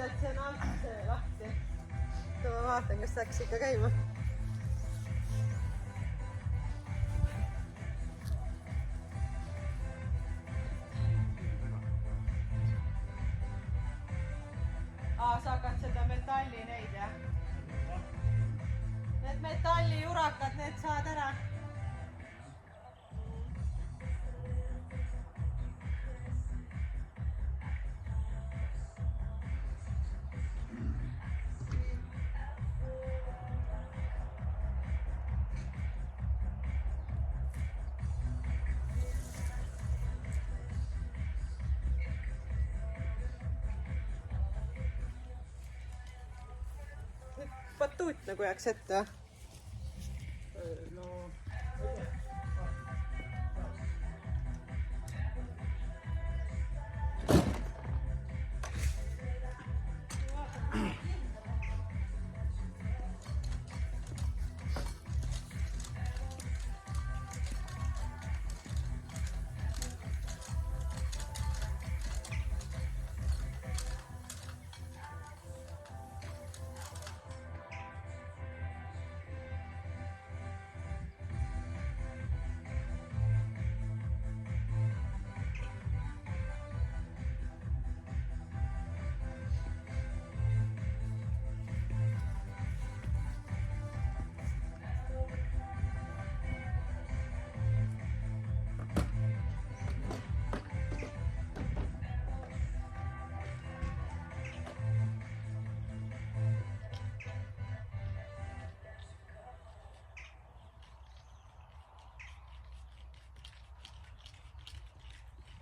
et see on alt see lahti. Ma vaatan, kas läks ikka käima. Sa hakkad seda metalli neid, jah? Need metallijurakad, need saad ära. Batuut nagu jääks ette. No.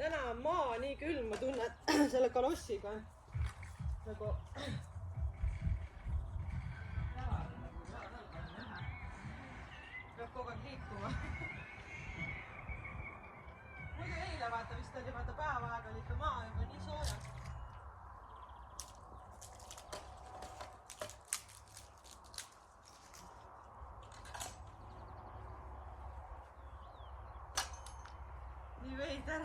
Täna on maa nii külm, ma tunnen selle kalossiga nagu peab kogu aeg liikuma. Muidu eile vaata vist oli päeva aega oli ikka maa juba nii soojas. Nii veider.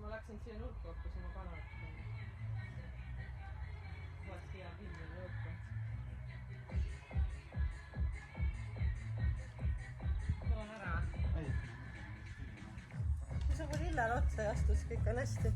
Ma läksin siia nurka õppis oma kanalat. Vaatki hea pilli õppe. Toon ära. Kui sa mul hillal otsa ei astus, kõik on hästi.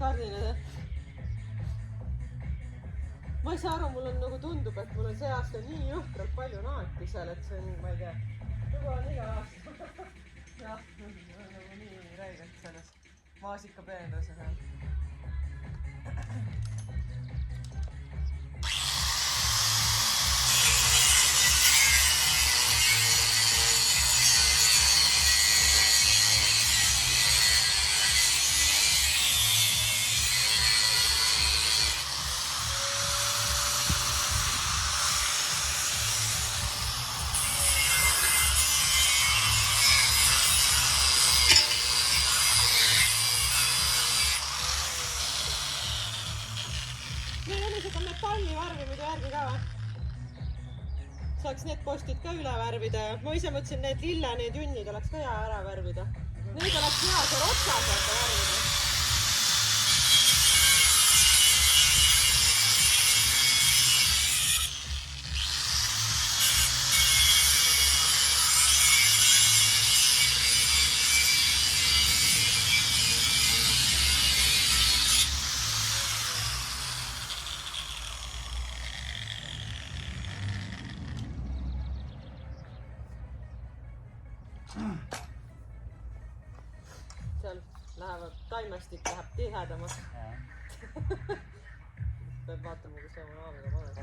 Kardinad. Ma ei saa aru, mul on nagu tundub, et mul on see aasta nii jõhkralt palju naati seal, et see on, ma ei tea, juba on iga aasta. Jah, nagu nii räigelt selles maasikapeenrase seal. meil on seda metalli värvimide värgi ka või? Saaks need postid ka üle värvida ja ma ise mõtlesin, need lille, need junnid oleks ka hea ära värvida. Neid oleks hea see rotsas vaata värvida. Seal lähevad, taimestik läheb tihedamaks. Peab vaatama, kus see oma aaviga paned.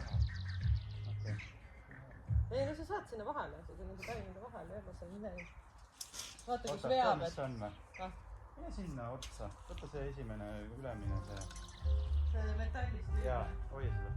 Ei, no sa saad sinna vahele, sa sinna taimide vahele ja seal midagi. Vaata, kus veab, et... Ja sinna otsa. Võta see esimene ülemine see. See metallist. Jaa, hoia seda.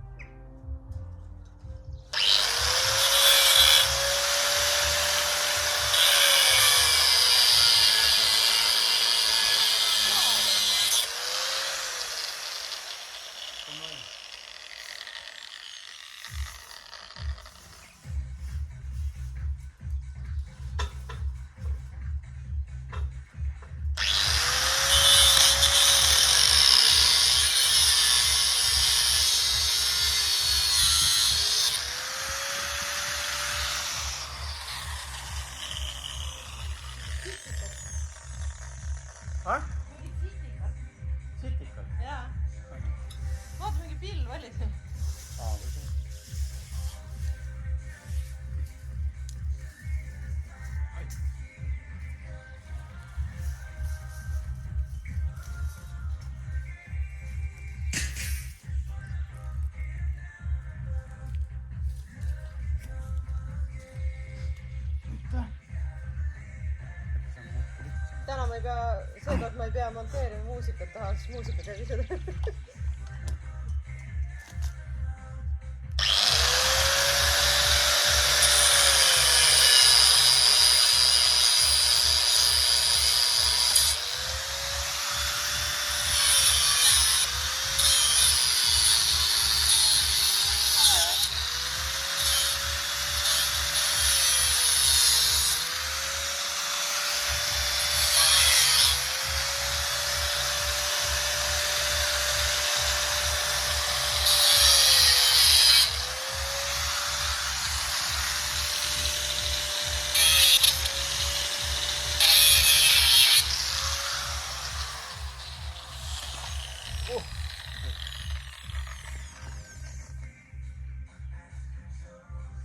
Sitikad? Jaa. Vaata mingi pill valis. Täna ma ei pea, seekord ma ei pea monteerima muusikat, tahaks muusikaga küsida.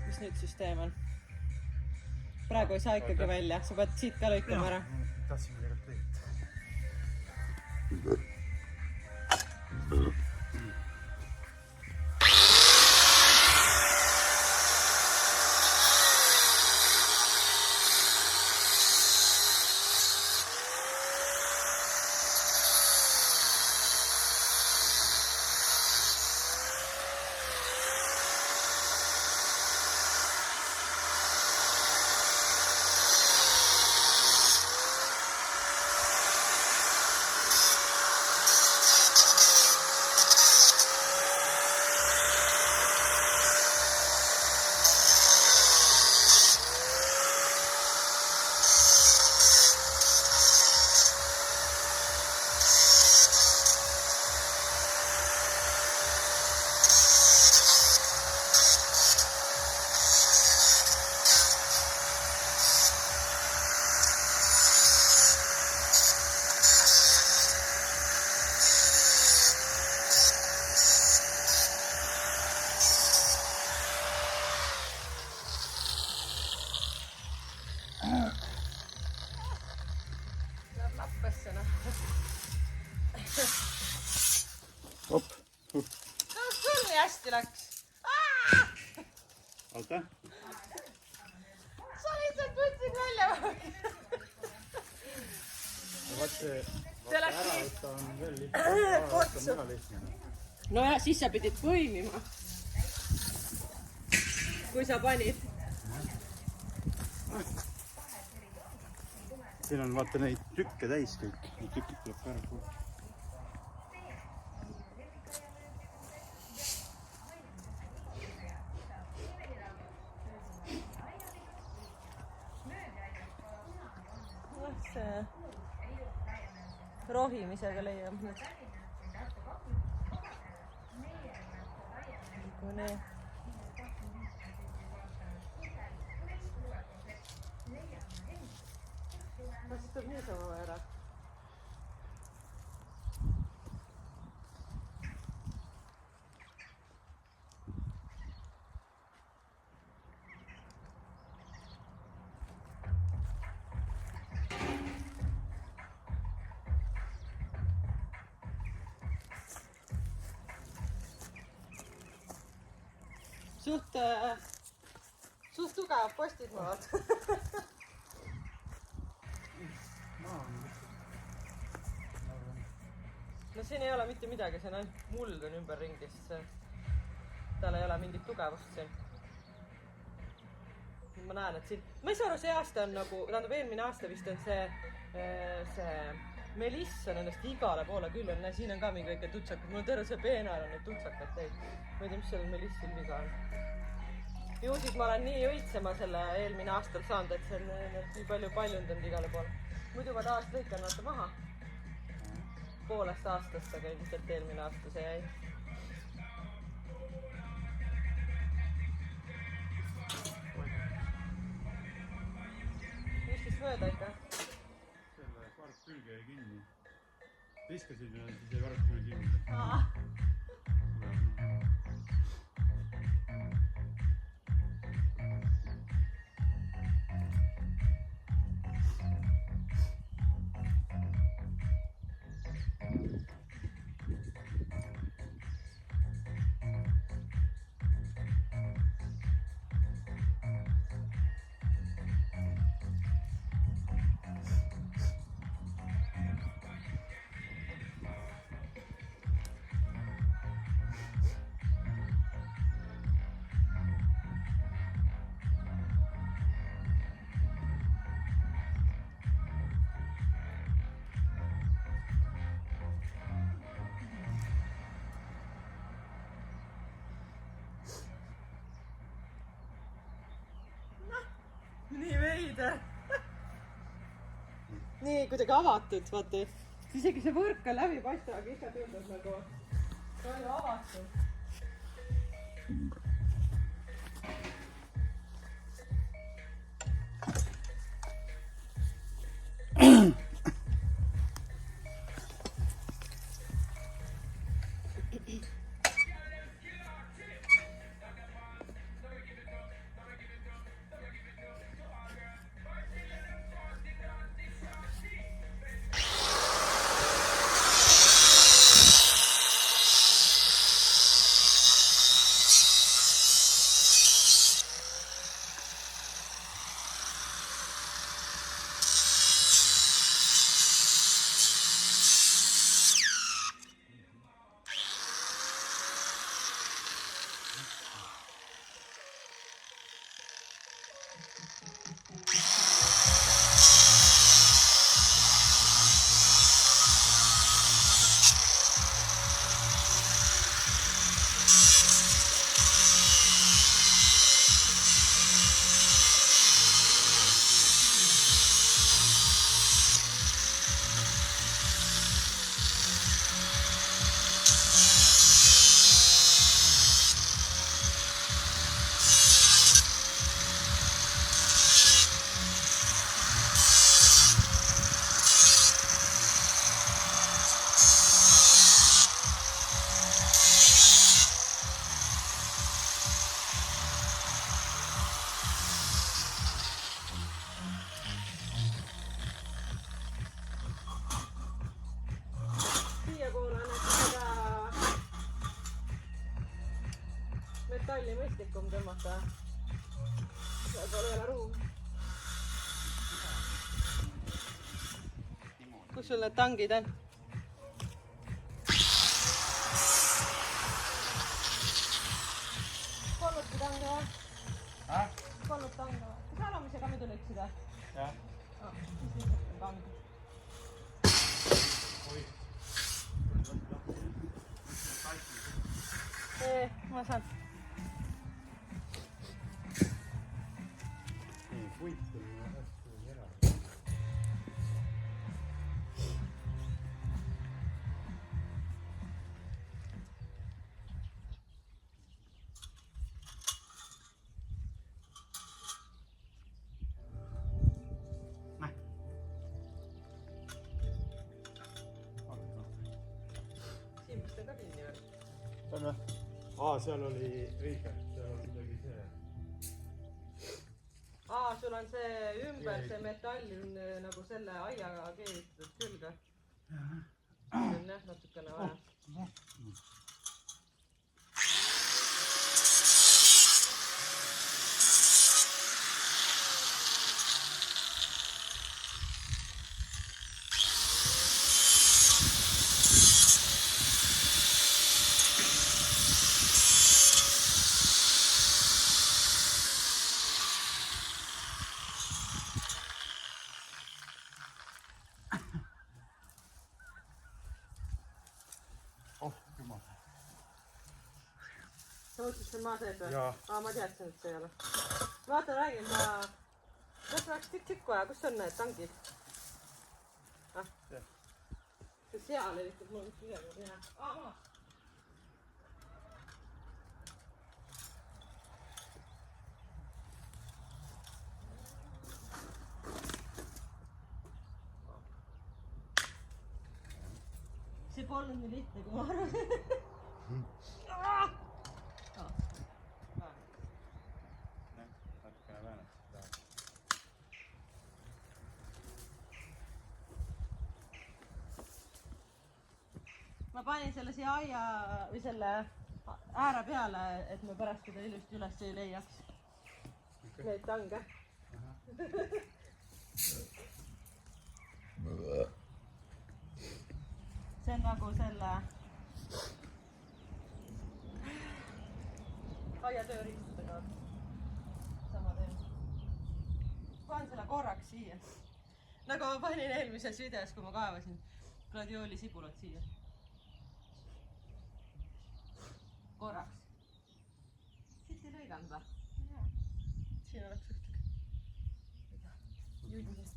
Mis nüüd süsteem on? Praegu ei saa ikkagi välja, sa pead siit ka lõikama ära. Tahtsime tegelikult lõigata. Op. Kas sul nii hästi läks? Oota. Sa lihtsalt võtsid välja. See ära võtta on veel lihtsam. No ja, siis sa pidid põimima. Kui sa panid. Siin on vaata neid tükke täis kõik. Neid tükid tuleb ka ära kuulda. rohimisega leiab nüüd. Nii. Kas siis tuleb niisama või ära? Suht tugevad postid maad. No siin ei ole mitte midagi, see on ainult muld on ümberringi, siis tal ei ole mingit tugevust siin. Ma näen, et siin, ma ei saa aru, see aasta on nagu, tähendab eelmine aasta vist on see meliss on ennast igale poole küll on, siin on ka mingi väike tutsakud, mul on terve see peenar on neid tutsakad teid. Ma ei tea, mis sellel melissil viga on. Ju siis ma olen nii õitsema selle eelmine aastal saanud, et see on nii palju paljundanud igale poole. Muidu ma tahaks lõikan vaata maha. Poolest aastast, aga ilmselt eelmine aasta see jäi. Mis siis mööda ikka? Selle karpkülge jäi kinni. Viskasid ja siis jäi karpkülge kinni. Nii veider. Nii kuidagi avatud, vaata. Isegi see võrk on läbi paista, aga ikka tundub nagu palju avatud. Metalli mõistlikum tõmmata. Seal pole ole ruum. Kus sul need tangid on? Kolluti tange või? Kollut tange või? Kas alamisega mida lõiksida? Jah. Siis lihtsalt on tang. Ma saan. seal oli õige, seal on midagi see. Sul on see ümber, see metall on nagu selle aiaga keevitatud külge. See on jah natukene vaja. Jumal. Sa mõtlesid, see on maa sees või? Jaa. Ma teadsin, et see ei ole. Vaata, räägin, kas oleks tikk-tikk vaja, kus on need tangid? See seal eritab mul üks midagi teha. Maas. See polnud nii lihtne, kui ma arvasin. Natukene väänad seda. Ma panin selle siia aia või selle ääre peale, et me pärast seda ilusti üles ei leiaks. Neid tange. See on nagu selle aiatööriistudega sama teema. Panen selle korraks siia. Nagu ma panin eelmises videos, kui ma kaevasin gladiooli sibulat siia. Korraks. Siit ei lõiganud või? Siin oleks ühtegi. Jündis.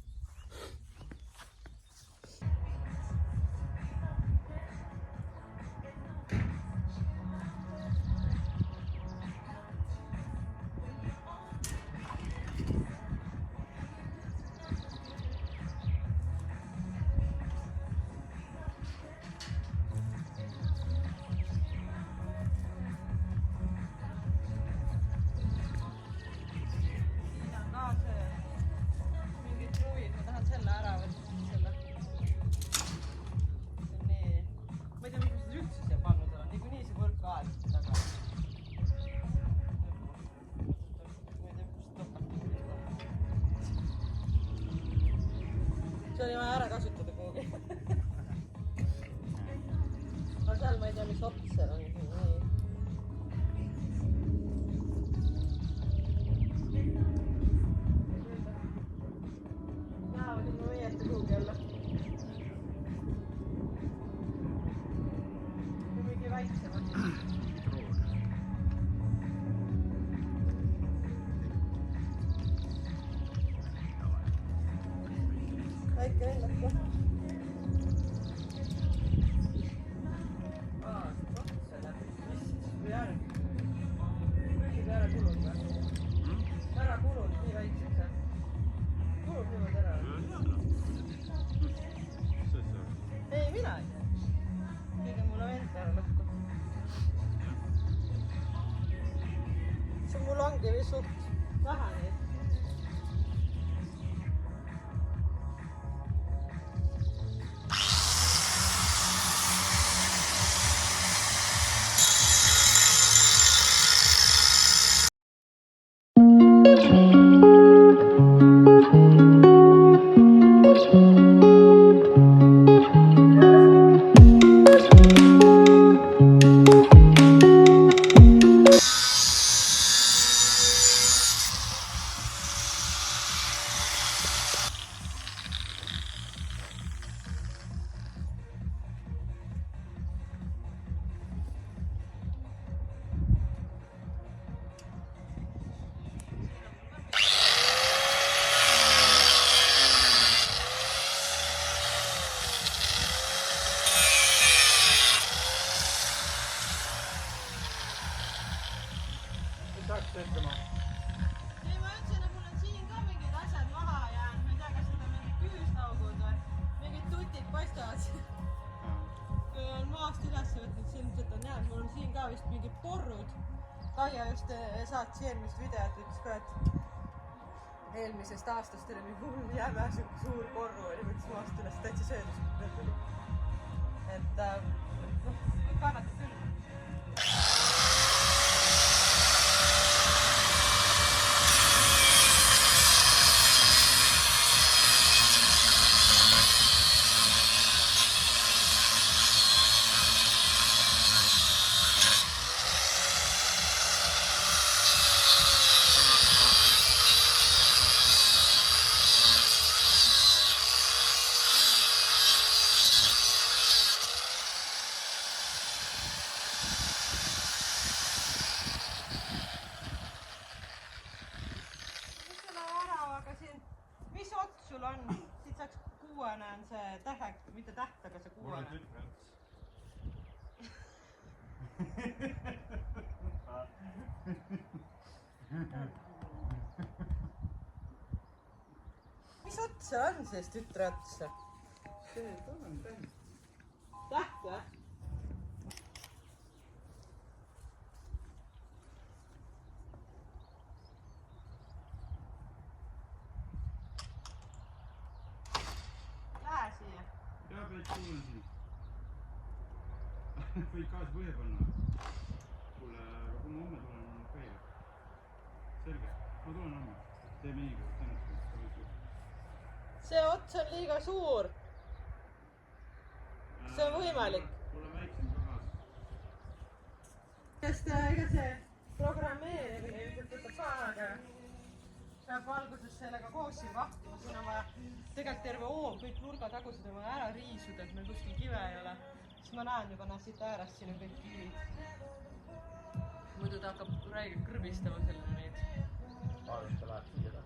See oli vaja ära kasutada kuhugi. Aga seal ma ei tea, mis ops seal on. Lähevad ilma meieta kuhugi jälle. Kui mingi väiksemad. Väike lennab ka. See läbi vist või järg. Kõigid ära kulunud või? Ära kulunud nii väikseks või? Kulub niimoodi ära? Ei, mina ei tea. Kõige mulle vend ära lõhku. See mul ongi vist suht vähe neid. Ei, ma ütlesin, et mul on siin ka mingid asjad maha jäänud. Ma ei tea, kas need on mingid küüslaugud või mingid tutid paistavad. Kui on maast üles võtnud, ilmselt on jäänud. Mul on siin ka vist mingid porrud. Kaia just saatis eelmist videot, ütles ka, et eelmisest aastast oli mingi jäme siuke suur korru oli, võttis maast üles täitsa söödus. Et kõik kannatab küll. Mis ots sul on? Siit saaks kuuene on see tähe, mitte täht, aga see kuuene. Mis ots see on siis tütre otsa? See on täht. Täht või? Jaa, pead kuulen siin. Võid kaas põhe panna. Kuule, aga kui ma homme tulen käile. Selge, ma tulen homme. Teeme nii, kui tänast. See ots on liiga suur. See on võimalik. Kuule väiksem ka kaas. Sest ega see programmeerimine ilmselt võtab ka aega. Peab alguses sellega koos siin vahtima, siin on vaja tegelikult terve hoov, kõik nurgatagused on vaja ära riisuda, et meil kuskil kive ei ole. Siis ma näen juba siit äärast, siin on kõik kivid. Muidu ta hakkab räigelt kõrbistama selline neid. Vaadast ta läheb siia.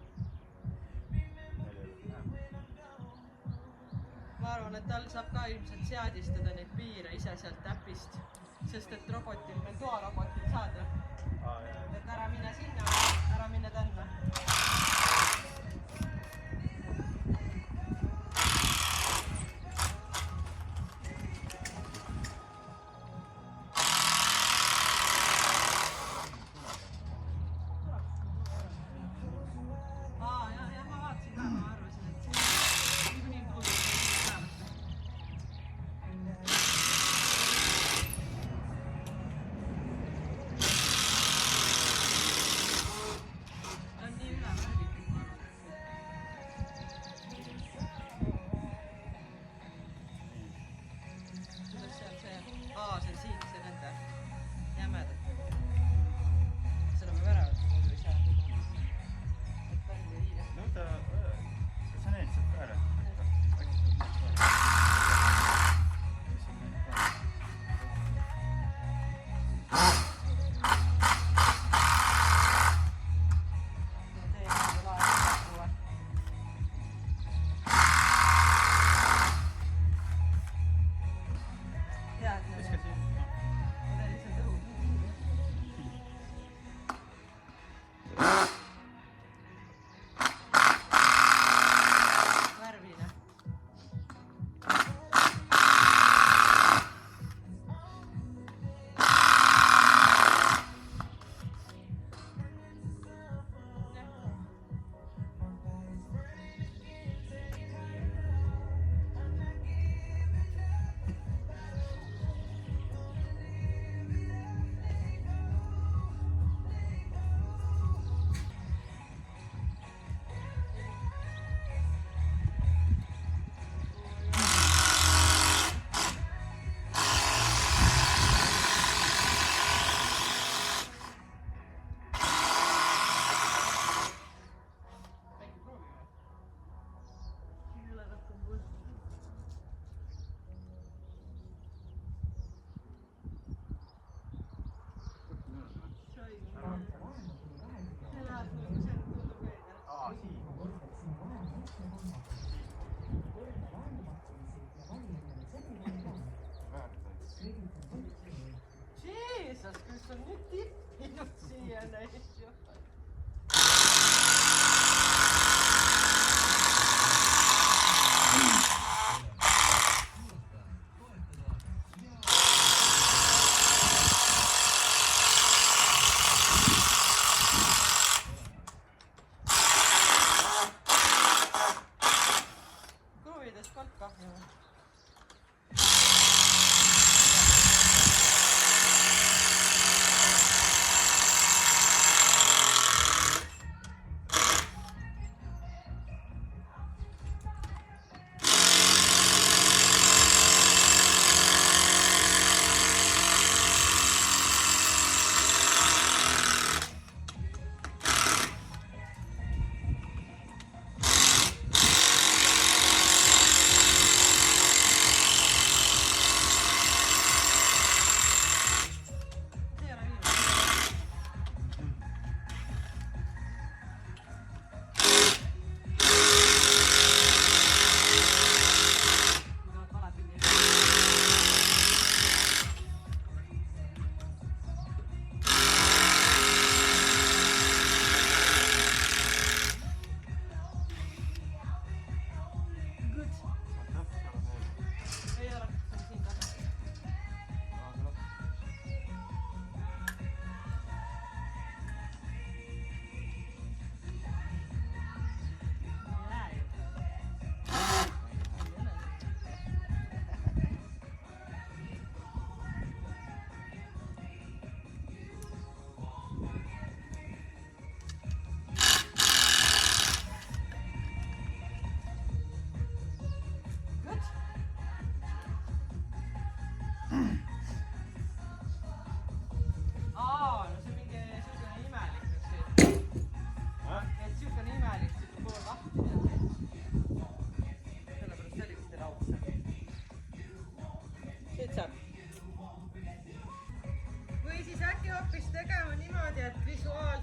Ma arvan, et tal saab ka ilmselt seadistada neid piire ise sealt täpist, sest et robotil, meil toarobotil saada. Et ära mine sinna, ära mine tänna.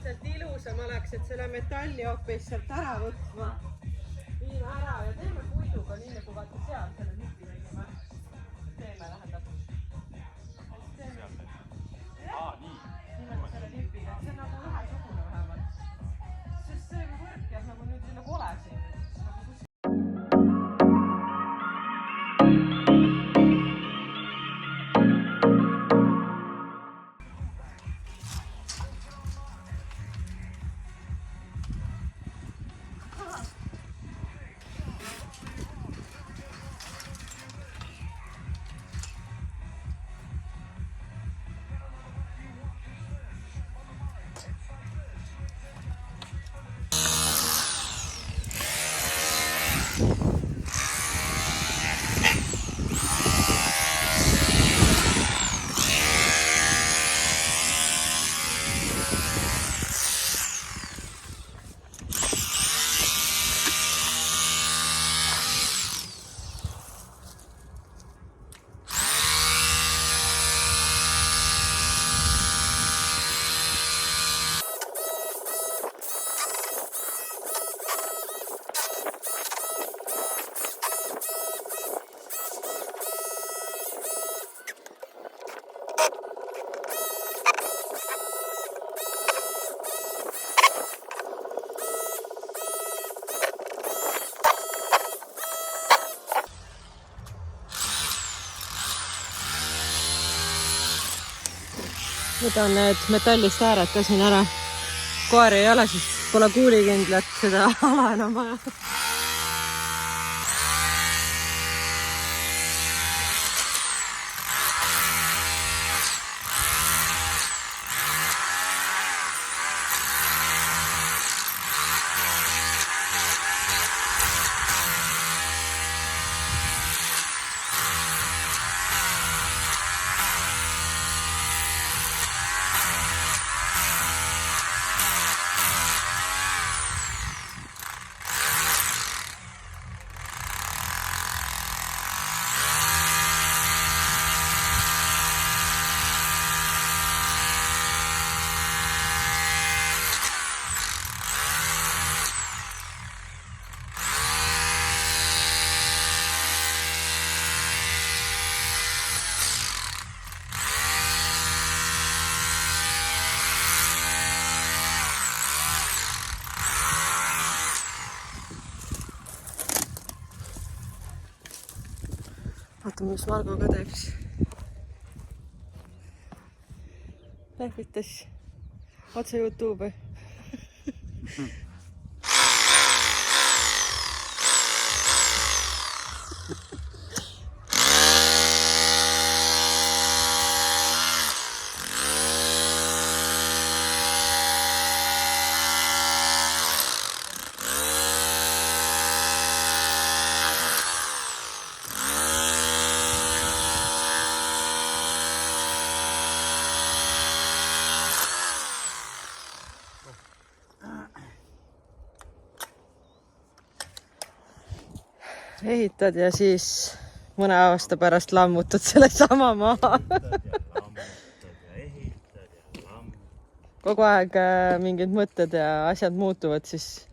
sealt ilusam oleks, et selle metalli hoopis sealt ära võtma. Viime ära ja teeme puiduga, nii nagu vaata seal selle nipi tegime. Teeme tähendab. Nii. Niimoodi selle nipiga, et see on nagu ühesugune vähemalt. Sest see võrk jääb nagu nüüd sinna kole siin. Võtan need metallist äärad ka siin ära. Koer ei ole, siis pole kuulikindlat seda ala enam vaja. Vaatame, mis Margo ka teeb siis. Lähvitas otse YouTube'i. Ehitad ja siis mõne aasta pärast lammutad selle sama maha. Kogu aeg mingid mõtted ja asjad muutuvad, siis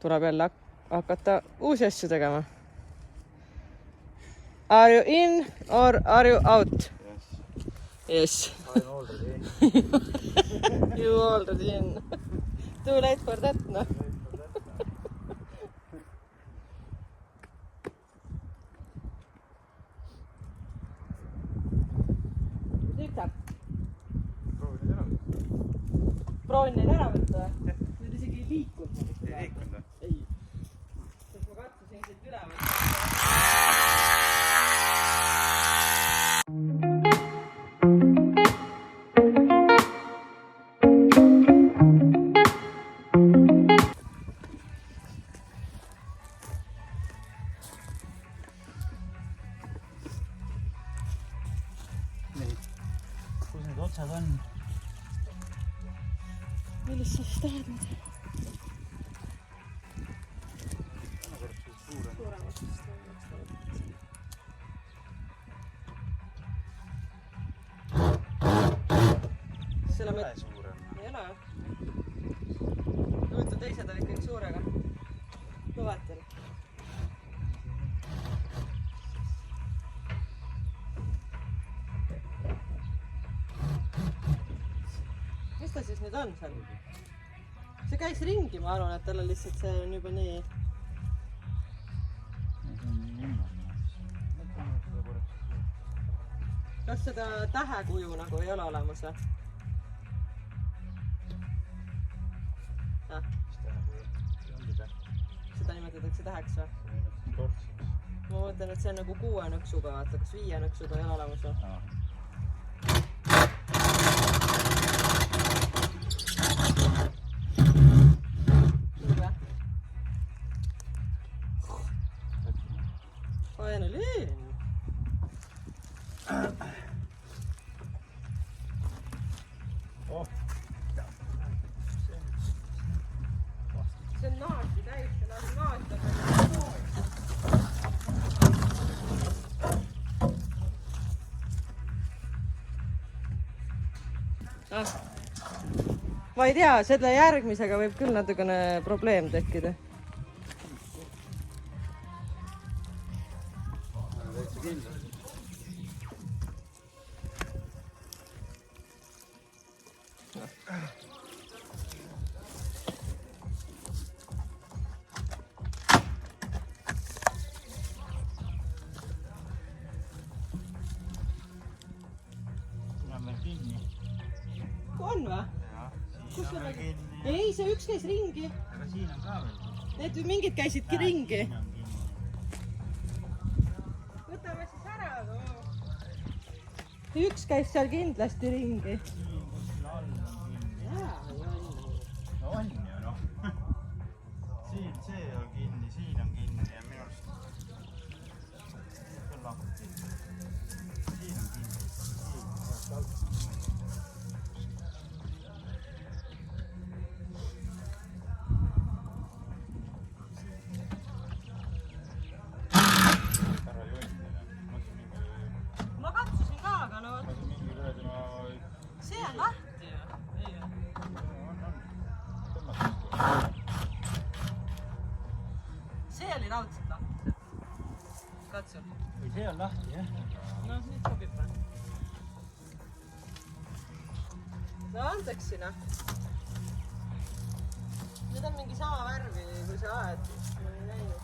tuleb jälle hakata uusi asju tegema. Are you in or are you out? Yes. I'm already in. You already in. Too late for that, no? Proovin neid ära võtta. Need isegi ei liikunud. Ei liikunud või? Ei. Sest ma katsusin siit üle võtta. Nii. Kus need otsad on? Millist sa siis tahad nüüd? selle ei ole suurem. ei ole jah. Huvitav, teised olid kõik suurega. Kõvatel. Mis ta siis nüüd on seal? See käis ringi, ma arvan, et tal on lihtsalt see on juba nii. Kas seda tähekuju nagu ei ole olemas või? Seda nimetatakse täheks või? Ma mõtlen, et see on nagu 6 nõksuga, vaata, kas 5 nõksuga ei ole olemas või? Suur või? Aine liin! See on naati täis, see on naati. Ma ei tea, selle järgmisega võib küll natukene probleem tekkida. Täitsa kindlasti. On või? Kus on veel? Ei, see üks käis ringi. Aga siin on ka veel. Need mingid käisidki ringi. Võtame siis ära. Üks käis seal kindlasti ringi. Siin kuskil all on kinni. Jaa, No on ju noh. Siin see on kinni, siin on kinni ja minu arust küll lahkub kinni. Siin on kinni. ma katsusin ka, aga no mingi kuradi ma... see on lahti ju. See oli raudselt lahti. Katsu. Või see on lahti, jah? No nüüd sobib või? No andeks sinna. Nüüd on mingi sama värvi, kui sa aed. Ma ei näinud.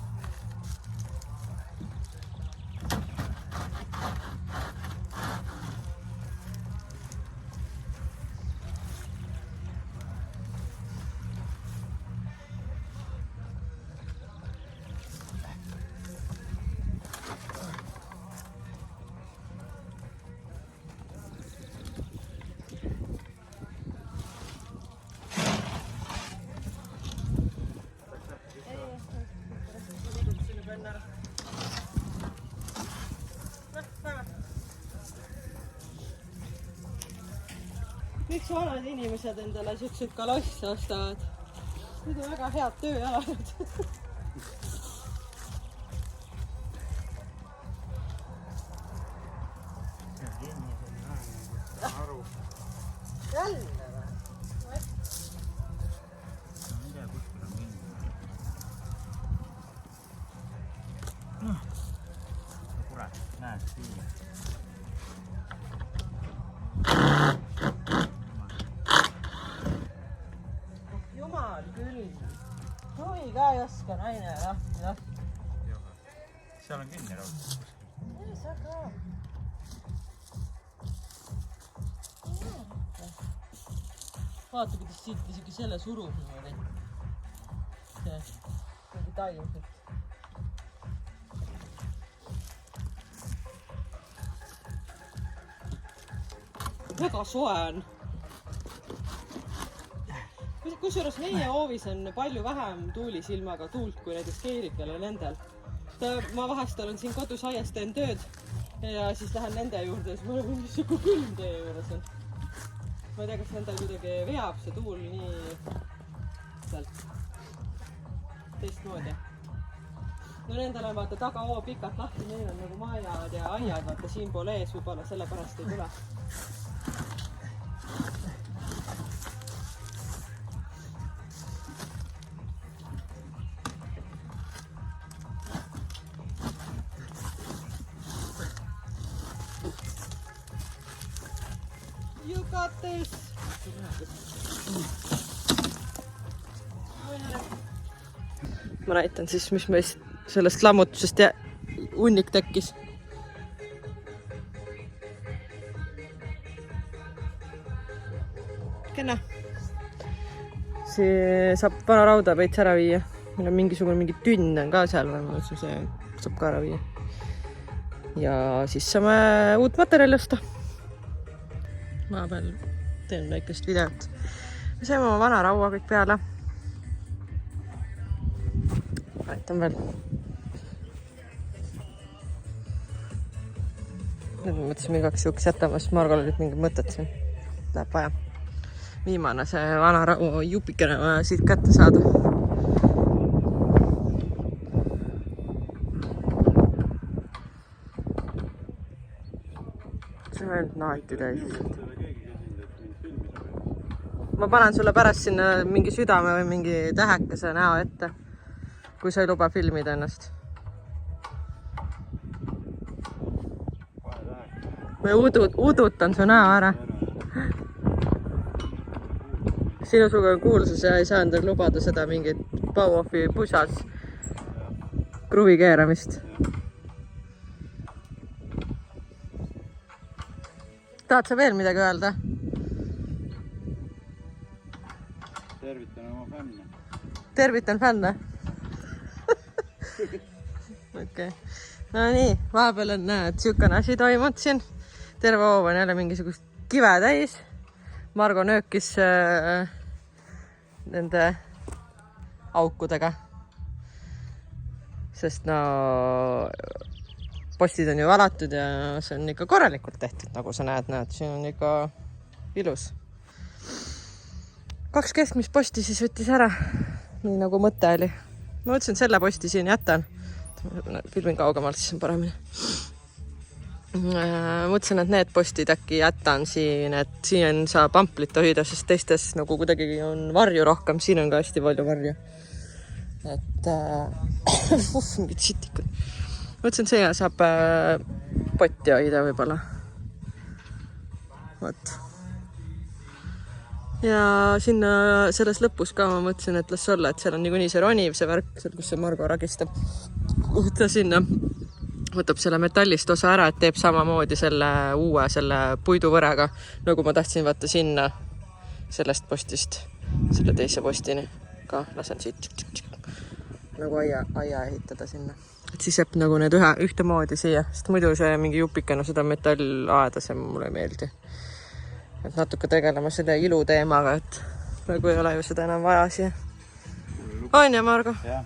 Miks vanad inimesed endale siukseid kalosse ostavad? Need on väga head tööjalad. Jälle või? Kurat, näed siin. Jumal küll. Huvi ka ei oska naine, jah. Seal on kinni raudselt. Ei saa ka. Vaata, kuidas siit isegi selle surub niimoodi. See, mingi taimsed. Väga soe on. Kusjuures meie hoovis on palju vähem tuulisilmaga tuult kui näiteks Keerikel ja nendel. Ma vahest olen siin kodus aias, teen tööd ja siis lähen nende juurde ja siis ma olen mingisugune külm teie juures on. Ma ei tea, kas nendel kuidagi veab see tuul nii sealt teistmoodi. No nendel on vaata tagaoo pikalt lahti, neil on nagu majad ja aiad, vaata siinpool ees võib-olla sellepärast ei tule. ees. Ma näitan siis, mis meist sellest lammutusest hunnik tekkis. Kena. See saab vana rauda veits ära viia. Meil on mingi tünn on ka seal, ma mõtlesin, see saab ka ära viia. Ja siis saame uut materjali osta. Ma peal teen väikest videot. Me saime oma vana raua kõik peale. Näitan veel. Nüüd ma mõtlesin igaks juhuks jätama, sest Margol olid mingid mõtted siin. Läheb vaja. Viimane see vana rau jupikene vaja siit kätte saada. See on ainult naati täis. Ma panen sulle pärast sinna mingi südame või mingi tähekese näo ette, kui sa ei luba filmida ennast. Või udutan su näo ära. Sinusuga on kuulsus ja ei saa endale lubada seda mingit Bauhofi pusas kruvi keeramist. Tahad sa veel midagi öelda? Tervitan oma fänne. Tervitan fänne? Okei. No nii, vahepeal on tsükane asi toimud siin. Terve hoov on jälle mingisugust kive täis. Margo nöökis nende aukudega. Sest no postid on ju valatud ja see on ikka korralikult tehtud, nagu sa näed, siin on ikka ilus. 2 keskmist posti siis võttis ära, nii nagu mõte oli. Ma mõtlesin, selle posti siin jätan. Filmin kaugemalt, siis on paremini. Mõtlesin, et need postid äkki jätan siin, et siin saab amplit hoida, sest teistes nagu kuidagi on varju rohkem, siin on ka hästi palju varju. Et mingid sitikud. Mõtlesin, see saab potti hoida võib-olla. Võt. Ja sinna selles lõpus ka ma mõtlesin, et las olla, et seal on niikuinii see roniv, see värk, seal kus see Margo ragistab. Ta sinna võtab selle metallist osa ära, et teeb samamoodi selle uue, selle puiduvõrega, nagu ma tahtsin vaata sinna sellest postist, selle teise postini. Ka lasen siit nagu aia ehitada sinna. Et siis jääb nagu need ühte moodi siia, sest muidu see mingi jupikene seda metallaeda, see mulle ei meeldi. Et natuke tegelema selle ilu teemaga, et praegu ei ole ju seda enam vaja siia. On ja, Margo? Jah.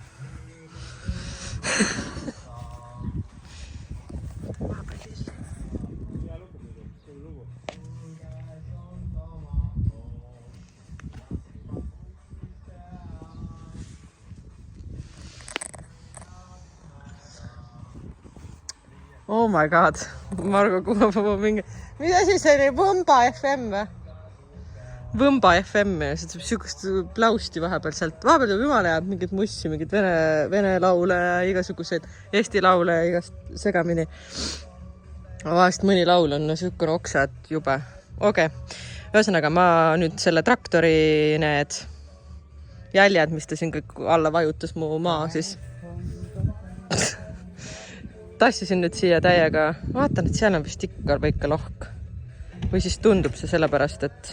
Oh my god, Margo kuulab oma mingi... Mida siis oli? Võmba FM või? Võmba FM ja see sükust plausti vahepeal sealt. Vahepeal jumala jääb mingit mussi, mingit vene laule ja igasuguseid Eesti laule ja igast segamini. Vahest mõni laul on sükune oksa, et jube. Okei. Ühesõnaga, ma nüüd selle traktori need jäljed, mis ta siin kõik alla vajutas mu maa, siis tassisin nüüd siia täiega. Vaatan, et seal on vist ikka väike lohk. Või siis tundub see sellepärast, et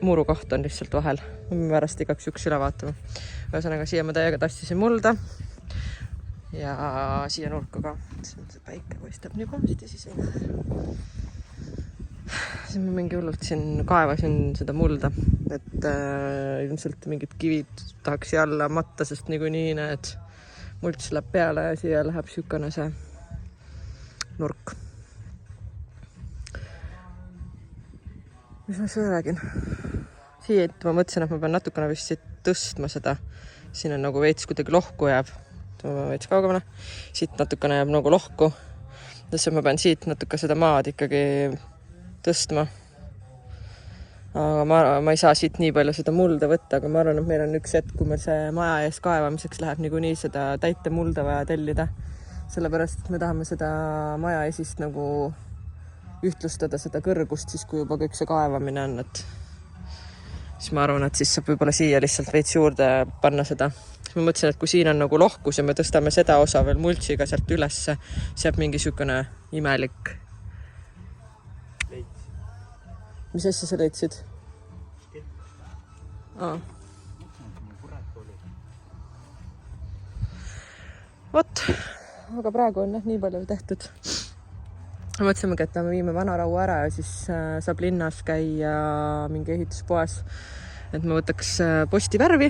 murukoht on lihtsalt vahel. Ma pärast igaks üks üle vaatama. Ühesõnaga, siia ma täiega tassisin mulda. Ja siia nurka ka. See päike paistab nii pahasti, siis ei näe. Siis ma mingi hullult siin kaevasin seda mulda. Et ilmselt mingid kivid tahaks jälle matta, sest niikuinii need mults läheb peale ja siia läheb sükane see nurk. Mis ma seda räägin? Siit ma mõtlesin, et ma pean natukene vist siit tõstma seda. Siin on nagu veits kuidagi lohku jääb. Ma veits kaugemale. Siit natukene jääb nagu lohku. Tõesti ma pean siit natuke seda maad ikkagi tõstma. Aga ma ei saa siit nii palju seda mulda võtta, aga ma arvan, et meil on üks hetk, kui meil see maja ees kaevamiseks läheb niikuinii seda täite mulda vaja tellida. Sellepärast, et me tahame seda maja eesist nagu ühtlustada seda kõrgust siis, kui juba kõik see kaevamine on, et siis ma arvan, et siis saab võib-olla siia lihtsalt veits juurde panna seda. Siis ma mõtlesin, et kui siin on nagu lohkus ja me tõstame seda osa veel multsiga sealt ülesse, siis jääb mingi sükune imelik. Leits. Mis asja sa leidsid? Vot, aga praegu on nii palju tehtud. Mõtlesimegi, et me viime Vanaraua ära ja siis saab linnas käia mingi ehituspoes, et me võtaks postivärvi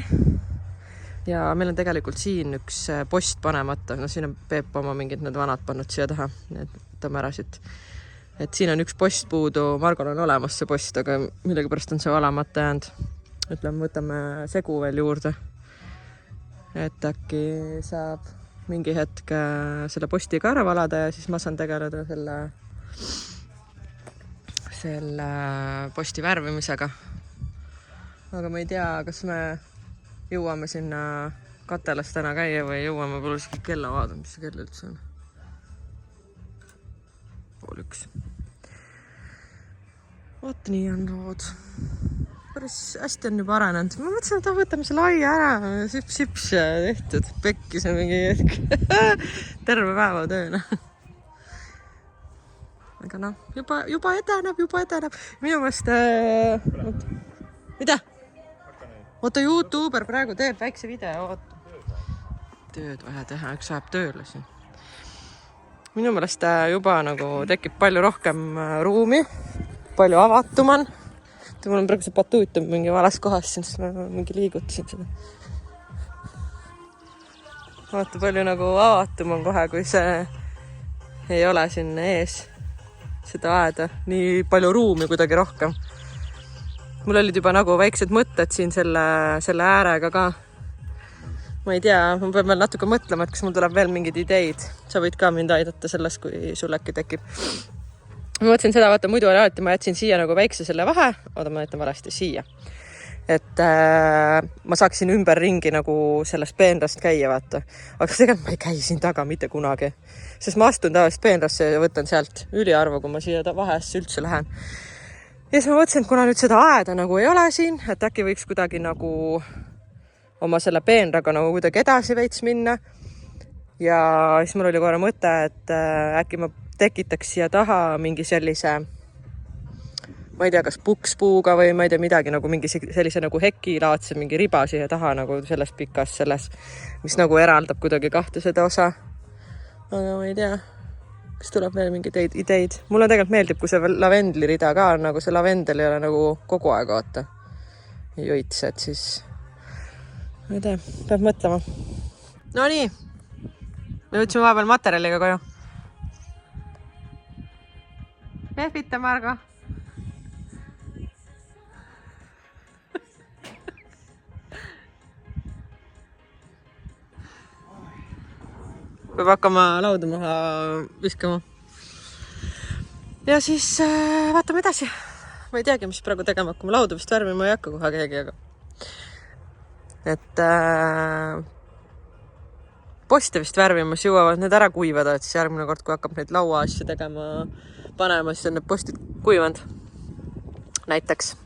ja meil on tegelikult siin üks post panemata, no siin on Peep oma mingid need vanad pannud siia taha, need võtame ära siit, et siin on üks post puudu, Margol on olemas see post, aga millegipärast on see valamata jäänud, ütleme, võtame segu veel juurde, et äkki saab mingi hetk selle postiga ära valada ja siis ma saan tegeleda selle posti värvimisega. Aga ma ei tea, kas me jõuame sinna katelas täna käia või jõuame võib-olla kella vaadata, mis see kell üldse on. 12:30. Vot nii on lood. Päris hästi on juba arenenud. Ma mõtlesin, et võtame selle aia ära, sips tehtud, pekkis on mingi hetk. Terve päeva tööna. Aga noh, juba edeneb. Minu meelest... Mida? Oota, YouTuber praegu teeb väikse video. Tööd vaja teha, üks ajab tööle siin. Minu meelest juba nagu tekib palju rohkem ruumi, palju avatum on. Mul on praegu see patuut on mingi valas kohas, siis ma mingi liigutasin seda. Vaata palju nagu avatum on kohe, kui see ei ole siin ees seda aeda. Nii palju ruumi kuidagi rohkem. Mul olid juba nagu väiksed mõtted siin selle äärega ka. Ma ei tea, ma pean veel natuke mõtlema, et kas mul tuleb veel mingid ideid. Sa võid ka mind aidata selles, kui sul äkki tekib. Ma mõtlesin seda, vaata, muidu oli alati, ma jätsin siia nagu väikse selle vahe, ma jätan valasti siia. Et ma saaksin ümber ringi nagu sellest peenrast käia, vaata. Aga tegelikult ma ei käi siin taga mitte kunagi. Sest ma astun tavaliselt peenrasse ja võtan sealt üliarvu, kui ma siia vahesse üldse lähen. Ja siis ma mõtlesin, et kuna nüüd seda aeda nagu ei ole siin, et äkki võiks kuidagi nagu oma selle peenraga nagu kuidagi edasi veits minna. Ja siis mul oli korra mõte, et äkki ma tekitaks siia taha mingi sellise, ma ei tea, kas pukspuuga või ma ei tea midagi, nagu mingi sellise nagu hekilaadse mingi riba siia taha nagu selles pikas selles, mis nagu eraldab kuidagi kahte seda osa. Aga ma ei tea, kas tuleb veel mingeid ideid. Mulle tegelikult meeldib, kui see lavendlirida ka on, nagu see lavendel ei ole nagu kogu aeg oota. Joits, et siis ma ei tea, peab mõtlema. No nii, me võtsime vahepeal materjaliga koju. Pehvita, Margo. Peab hakkama lauda maha viskama. Ja siis vaatame edasi. Ma ei teagi, mis praegu tegema hakkama. Lauda vist värvima ei hakka kohe keegi, aga... Et poste vist värvimas jõuavad need ära kuivada, et siis järgmine kord, kui hakkab neid laua asju tegema panema, siis on need postid kuivanud. Näiteks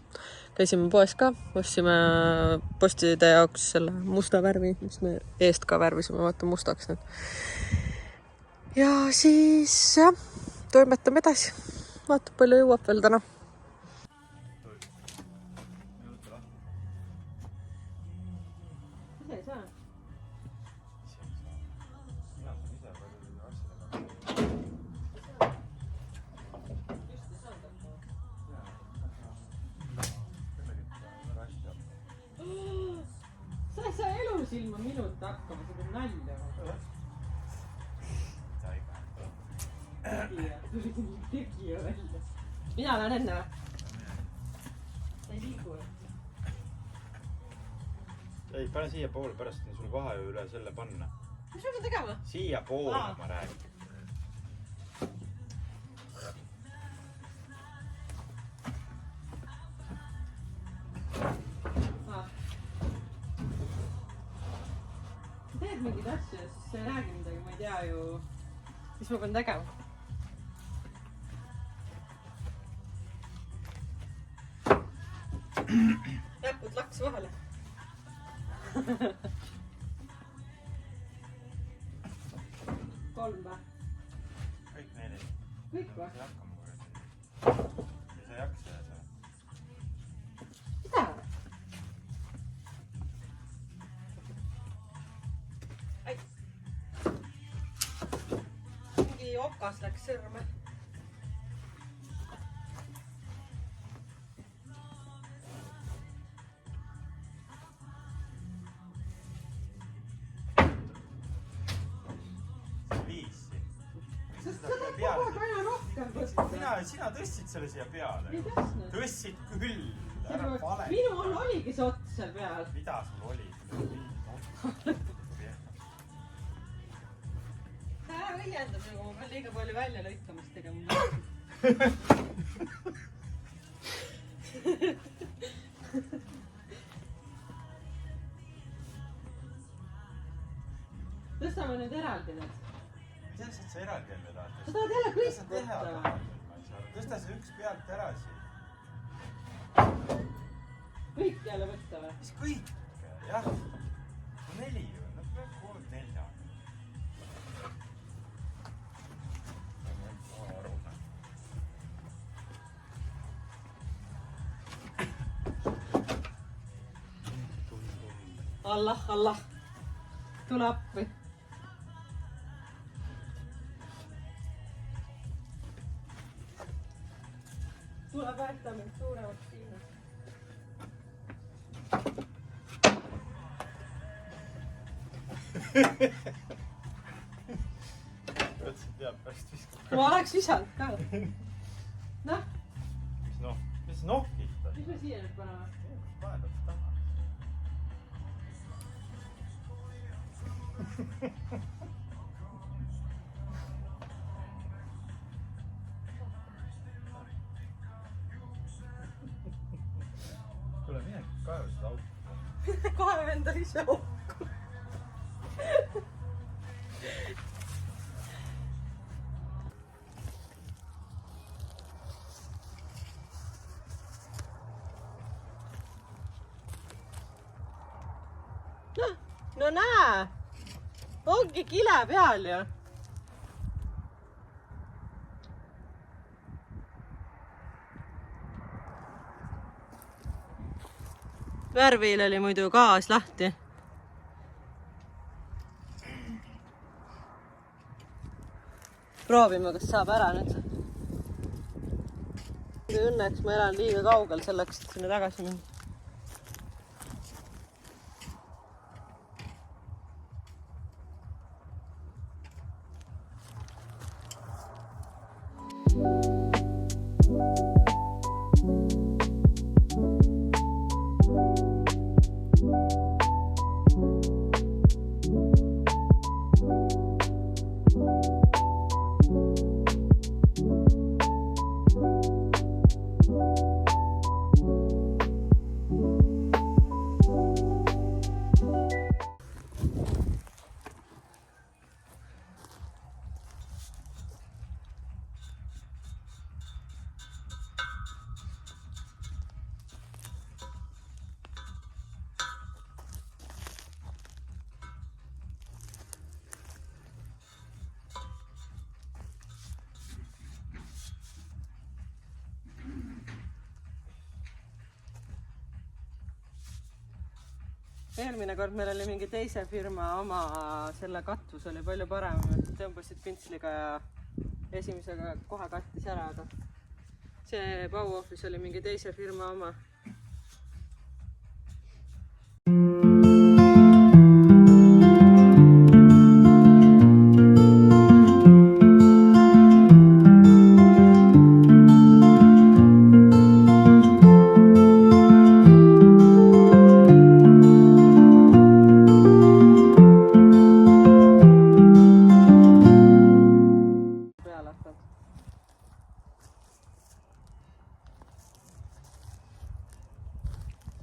käisime poes ka, ostsime postide jaoks selle musta värvi, mis me eest ka värvisime, vaata mustaks nüüd. Ja siis jah, toimetame edasi. Vaata, palju jõuab veel täna. Ilma minut hakkama, seda on nalja. Tegija välja. Mina olen enne või? Ei liigu. Ei, pane siia poole, pärast on sul vahe üle selle panna. Mis ma pean tegema? Siia poole ma räägin. Mingid asju, siis ei räägi midagi, ma ei tea ju, mis ma pean tegema. näpud laks vahele. Kolm või? Kõik 4. Kõik või? Sa hakkama kuradi. Ja sa ei jaksa ja sa. Mida? Ai. Mingi okas läks sõrme. Sina tõstsid selle siia peale. Ei tõstnud. Tõstsid küll. Ära vale. Minu oligi see ots seal peal. Mida sul oli? Ära õiendab nagu, ma pean liiga palju välja lõikamist tegema. Tõstame nüüd eraldi need. Mida sa eraldi jälle tahad? Sa tahad jälle kõik võtta. Tõsta see üks pealt ära siin. Kõik jälle võtta või? Mis kõik? Jah. 4 ju. No peab kood 4. Allah. Tule appi. Tule päästa mind suuremaks sinna. Võtsid teab pärast viskab. Ma oleks visanud ka. Noh, Mis nohkid? mis me siia nüüd paneme? Paned otsa taha. Tule mine kaeva seda auku. Kaev enda ise auku. No näe, ongi kile peal ju. Värvil oli muidu gaas lahti. Proovime, kas saab ära nüüd. Õnneks ma elan liiga kaugel selleks, et sinna tagasi minna. Eelmine kord meil oli mingi teise firma oma, selle katvus oli palju parem, et tõmbasid pintsliga ja esimesega kohe kattis ära, aga see Bauhofis oli mingi teise firma oma.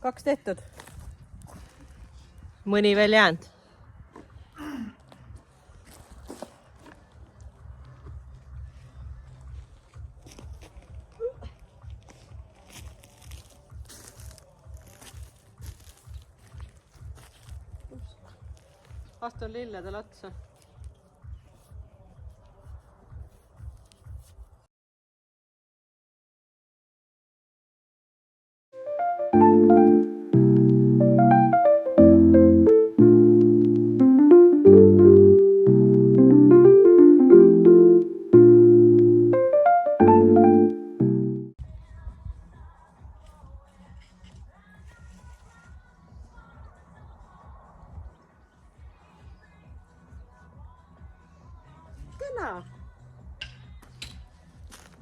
Kaks tehtud. Mõni veel jäänud. astun lilledele otsa.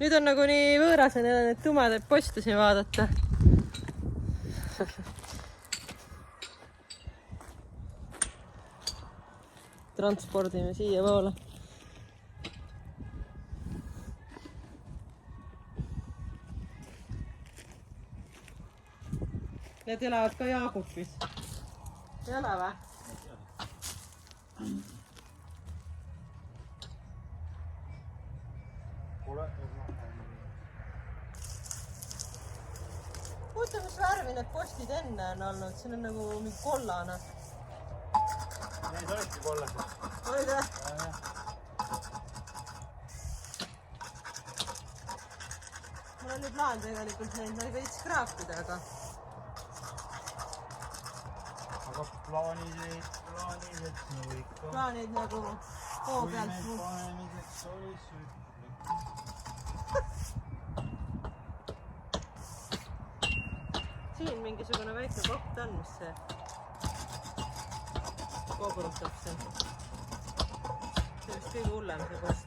Nüüd on nagu nii võõras ja need tumedaid poste siin vaadata. Transpordime siia poole. Need elavad ka Jaagupis. Ei ole või? Huvitav, mis värvi need postid enne on olnud, siin on nagu mingi kollane. Need olidki kollased. Olid või? Mul on nüüd plaan tegelikult neid veits kraapida, aga plaanid, et nagu ikka. plaanid nagu hoo pealt. Kui me panemiseks oli sütlik. Siin mingisugune väike koht on, mis see koogurutab siin. See vist kõige hullem see post.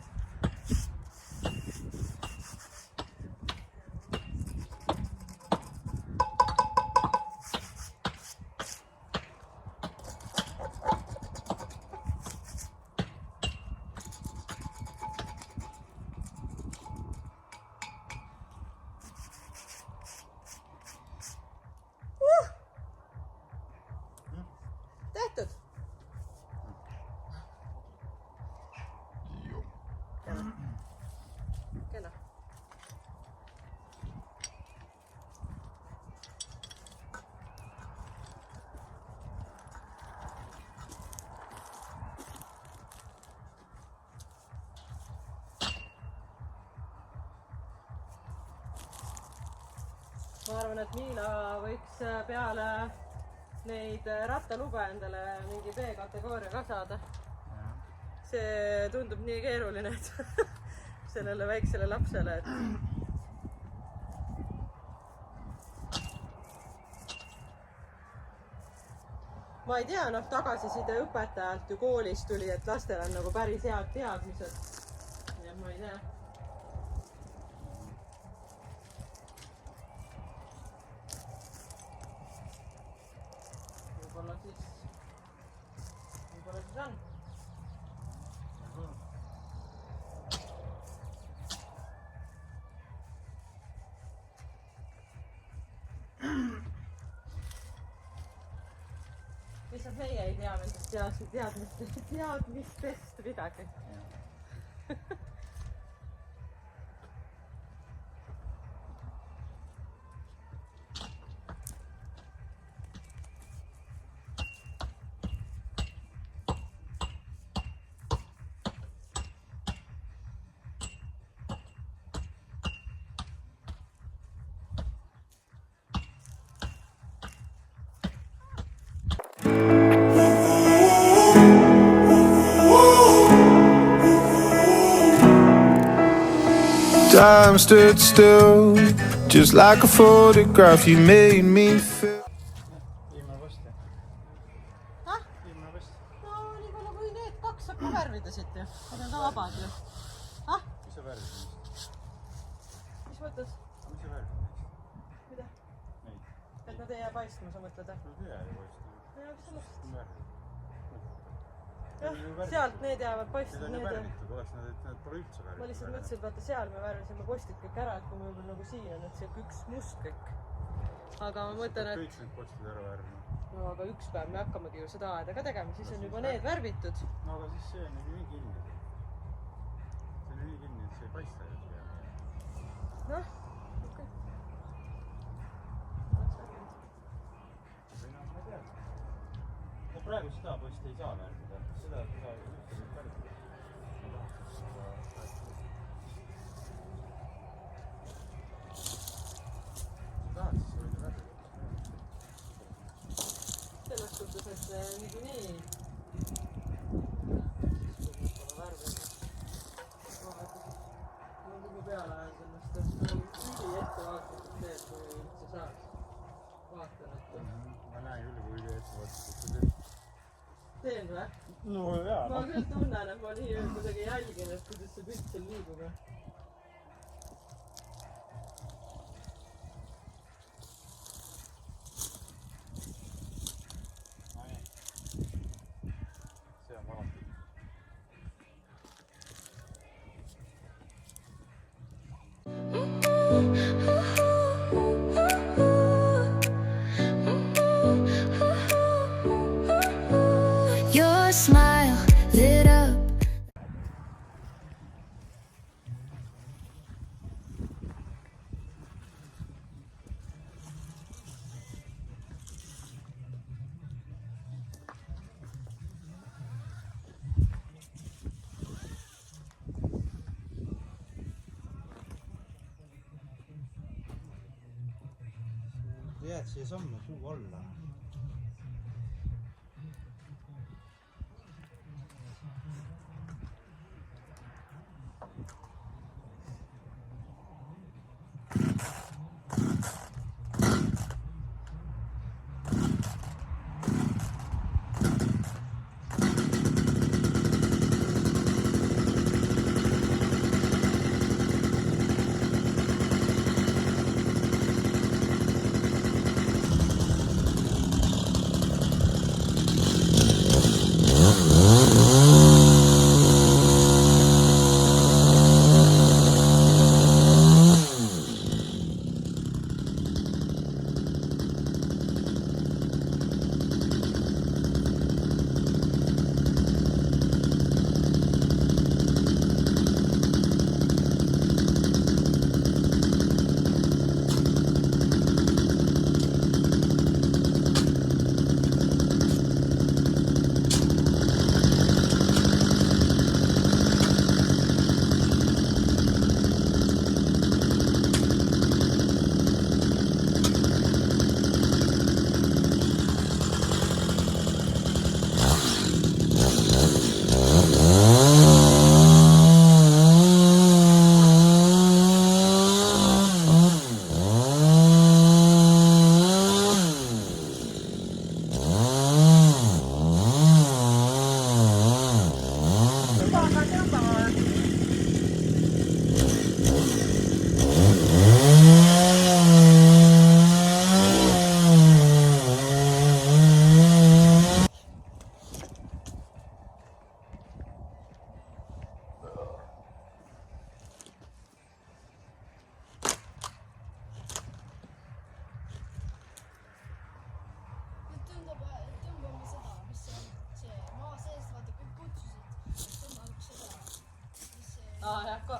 Tehtud. Kena. Ma arvan, et Miila võiks peale neid rattalube endale mingi B-kategooria ka saada. See tundub nii keeruline, et sellele väiksele lapsele, et ma ei tea, noh, tagasiside õpetajalt ju koolis tuli, et lastel on nagu päris head teadmised. Ja ma ei tea. Võib-olla siis on. Lihtsalt meie ei tea nendest teadmistest midagi. Time stood still, just like a photograph. You made me feel. Viimane post. Ah? Viimane post. No nii palju kui need kaks saab ka värvida siit ju. Need on ka vabad ju. Ah? Mis sa värvid neist? Mis mõttes? Mis sa värvid neist? Mida? Neid. Et nad ei jää paistma, sa mõtled? Nad ei jää ju paistma. Jah, sellest. Mis värvid? Jah, sealt need jäävad paistma. Need on ju värvitud, oleks nad pole üldse värvitud. Ma lihtsalt mõtlesin, et vaata seal me värvisime postid kõik ära, et kui me võib-olla nagu siin on, et see üks must kõik. Aga ma mõtlen, et kõik need postid ära värvima. no aga üks päev me hakkamegi ju seda aeda ka tegema, siis on juba need värvitud. No aga siis see on ju nii kinni. See on nii kinni, et see ei paista ju siia. Noh, okei. Või noh, ma ei tea. No praegu seda posti ei saa värvida. selles suhtes, et niikuinii värvi. Ma kogu peale ajan sellest, et üli ettevaatlikult teed, kui üldse saaks. Vaatan, et ma näen küll, kui üli ettevaatlikult sa teed. teen või? No jaa. Ma küll tunnen, et ma nii kuidagi jälgin, et kuidas see pilt seal liigub. See on alati. Your smile lit up. Jääd siia sammu puu alla.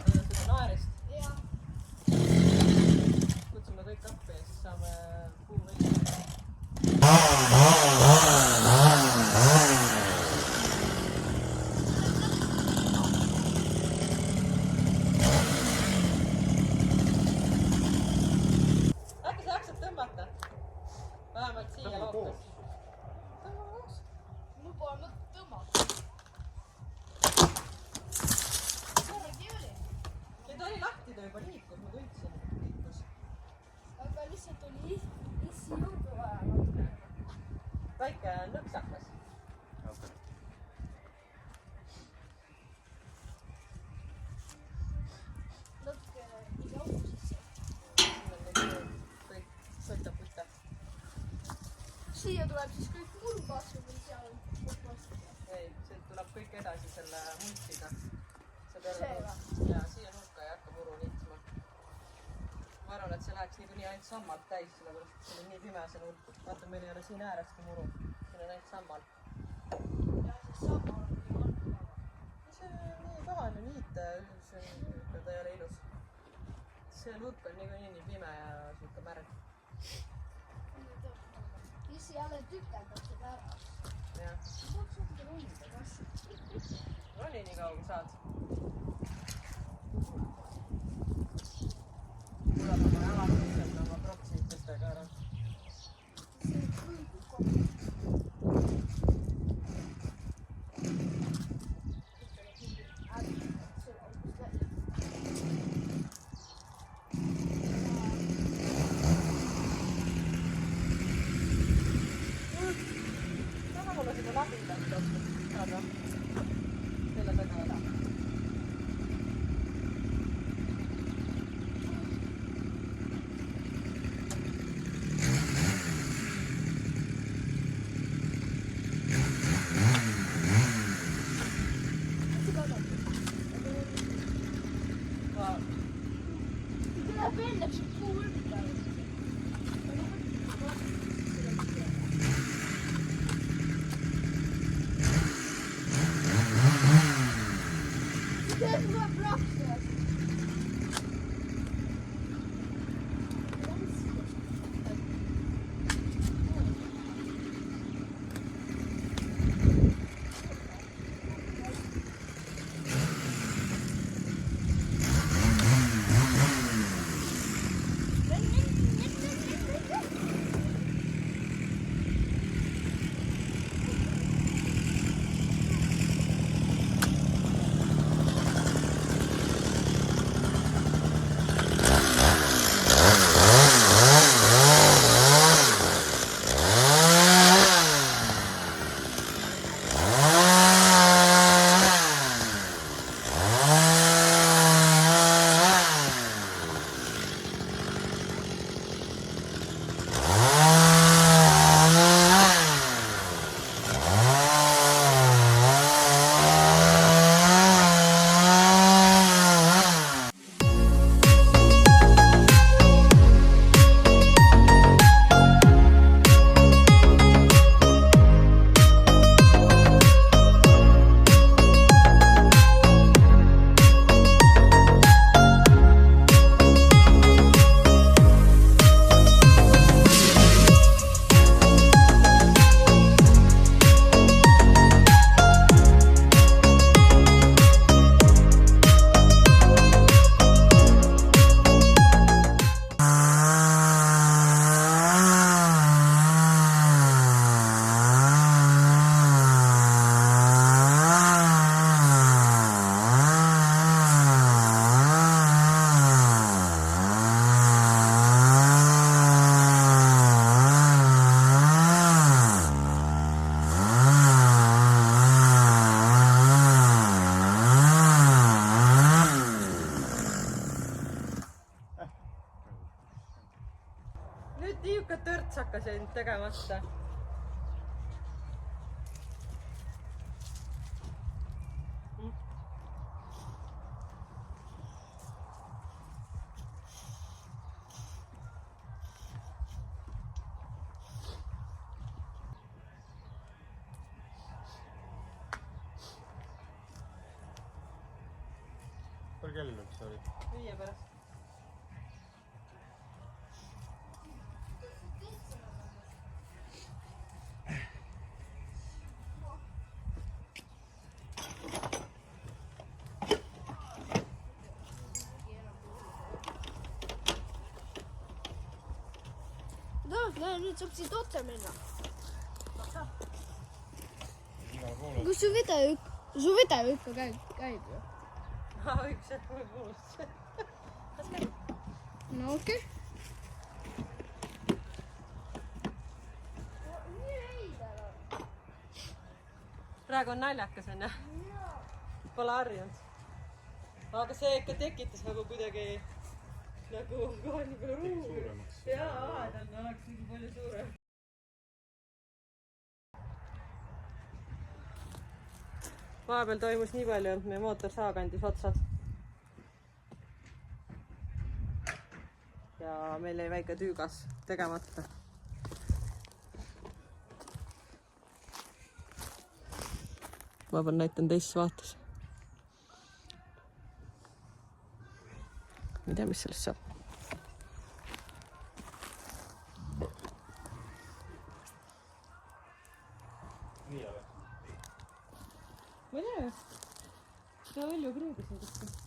Seda naerist. Kutsume kõik appi ja siis saame puu välja. Äkki sa jaksad tõmbata? Vähemalt siia lootes. Tõmbame koos. Mul pole mõtet tõmmata. Ta oli lahti, ta juba liikus, ma tundsin, et liikus. Aga lihtsalt oli issi juurde vaja natuke. Väike nõksakas. Natuke jauku sisse. Kõik sõtta-putta. Siia tuleb siis kõik murupassu või seal on murupassu. Ei, see tuleb kõik edasi selle muntsiga. See või? Jaa, siia nurka ei hakka muru niitsma. Ma arvan, et see läheks niikuinii ainult sammalt täis, sellepärast et see on nii pime see nurk. Vaata, meil ei ole siin ääreski muru. Siin on ainult sammal. Ja siis sammal on nii valge. See on nii kohane niita, see ei ole ilus. See nurk on niikuinii nii pime ja siuke märg. Issi jälle tükeldab seda ära. jah. Roni nii kaua kui saad. Tuleb oma jalatustelt oma protsitestega ära. Niisugune törts hakkas end tegemata. Palju kell üks oli? 5 pärast. Nüüd saab siit otse minna. Igale poole. Kus su vedaja ikka käib ju? Üks hetk mul kuulus. No okei. Praegu on naljakas, onju. Pole harjunud. Aga see ikka tekitas nagu kuidagi nagu kohe nii palju ruumi. Jaa, vahepeal oleks nagu palju suurem. Vahepeal toimus nii palju, et meie mootorsaag andis otsad. Ja meil jäi väike tüügas tegemata. Ma pean näitan teises vaates. Ma ei tea, mis sellest saab. Nii, ma ei tea. seda Velju Kruugi siin kuskil.